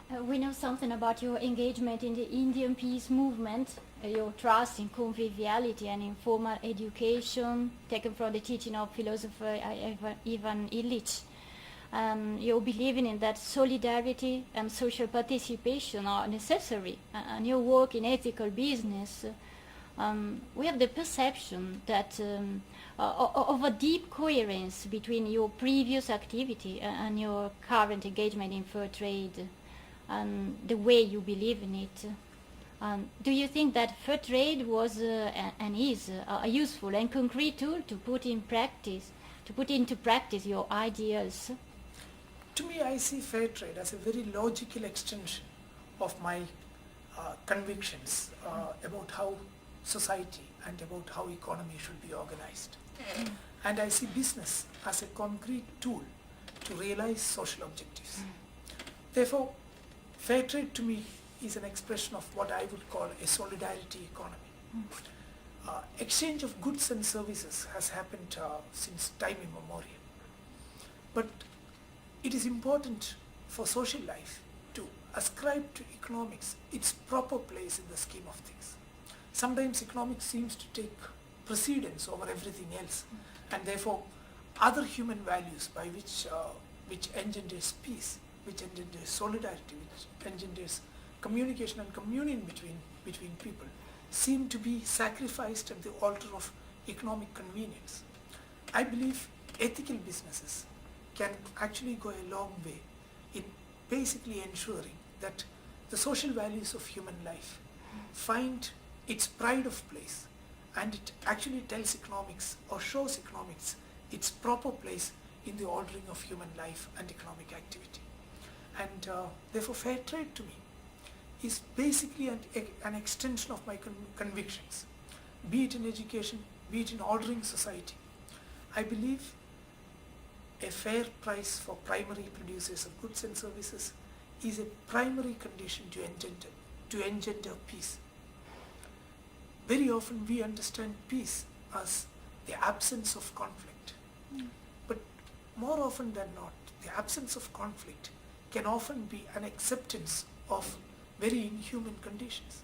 We know something about your engagement in the Indian peace movement, your trust in conviviality and informal education, taken from the teaching of philosopher Ivan Illich. You're believing in that solidarity and social participation are necessary, and your work in ethical business. We have the perception that of a deep coherence between your previous activity and your current engagement in fair trade and the way you believe in it. Do you think that fair trade was and is a useful and concrete tool to put into practice your ideals? To me, I see fair trade as a very logical extension of my convictions about how society and about how economy should be organized. And I see business as a concrete tool to realize social objectives. Therefore, fair trade to me is an expression of what I would call a solidarity economy. Exchange of goods and services has happened since time immemorial. But it is important for social life to ascribe to economics its proper place in the scheme of things. Sometimes economics seems to take precedence over everything else, and therefore other human values by which engenders peace, which engenders solidarity, which engenders communication and communion between people, seem to be sacrificed at the altar of economic convenience. I believe ethical businesses can actually go a long way in basically ensuring that the social values of human life find its pride of place, and it actually tells economics or shows economics its proper place in the ordering of human life and economic activity. And therefore fair trade to me is basically an extension of my convictions, be it in education, be it in ordering society. I believe a fair price for primary producers of goods and services is a primary condition to engender peace. Very often we understand peace as the absence of conflict. But more often than not, the absence of conflict can often be an acceptance of very inhuman conditions.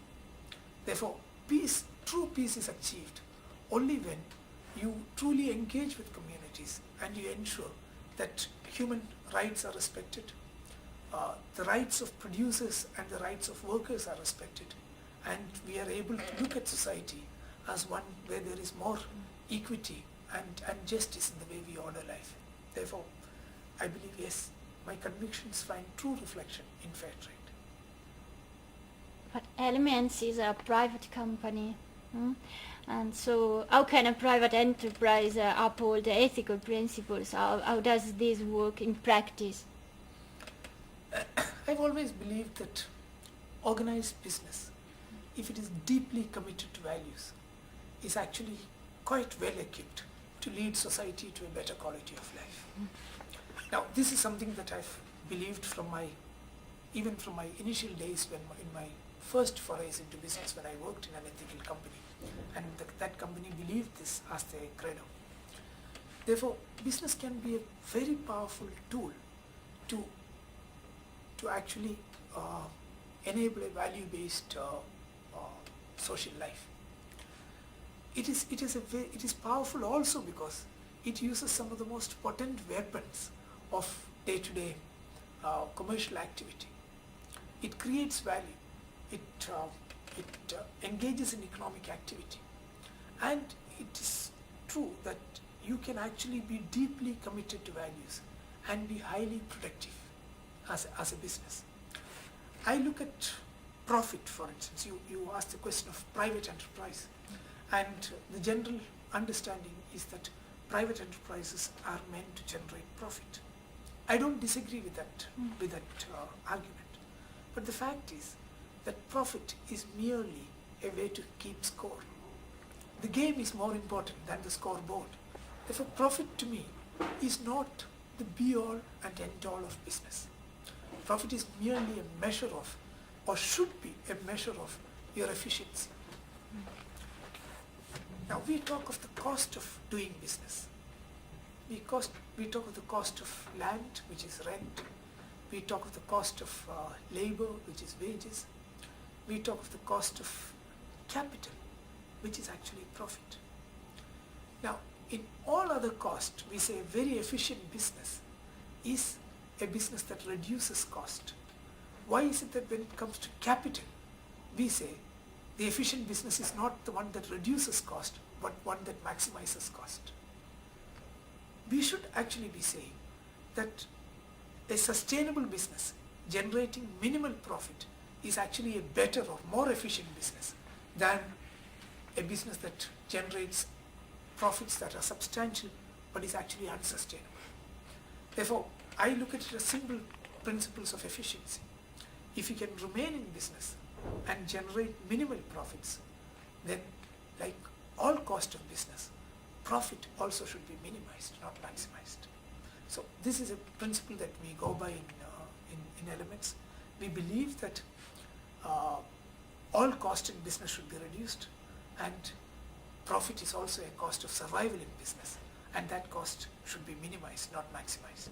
Therefore, peace, true peace is achieved only when you truly engage with communities and you ensure that human rights are respected, the rights of producers and the rights of workers are respected, and we are able to look at society as one where there is more equity and justice in the way we order life. Therefore, I believe, yes, my convictions find true reflection in fair trade. But Elements is a private company. And so how can a private enterprise uphold the ethical principles? How does this work in practice? I've always believed that organized business, if it is deeply committed to values, is actually quite well equipped to lead society to a better quality of life. Now, this is something that I've believed even from my initial days in my first forays into business, when I worked in an ethical company, and that company believed this as their credo. Therefore, business can be a very powerful tool to actually enable a value-based social life. It is powerful also because it uses some of the most potent weapons of day-to-day commercial activity. It creates value. It engages in economic activity, and it is true that you can actually be deeply committed to values and be highly productive as a business. I look at profit, for instance. You asked the question of private enterprise, and the general understanding is that private enterprises are meant to generate profit. I don't disagree with that argument, but the fact is that profit is merely a way to keep score. The game is more important than the scoreboard. Therefore, profit to me is not the be-all and end-all of business. Profit is merely a measure of, or should be a measure of, your efficiency. Now, we talk of the cost of doing business. We talk of the cost of land, which is rent. We talk of the cost of labor, which is wages. We talk of the cost of capital, which is actually profit. Now, in all other costs, we say a very efficient business is a business that reduces cost. Why is it that when it comes to capital, we say the efficient business is not the one that reduces cost, but one that maximizes cost? We should actually be saying that a sustainable business generating minimal profit is actually a better or more efficient business than a business that generates profits that are substantial but is actually unsustainable. Therefore, I look at it as simple principles of efficiency. If you can remain in business and generate minimal profits, then like all cost of business, profit also should be minimized, not maximized. So this is a principle that we go by in elements. We believe that all cost in business should be reduced, and profit is also a cost of survival in business, and that cost should be minimized, not maximized.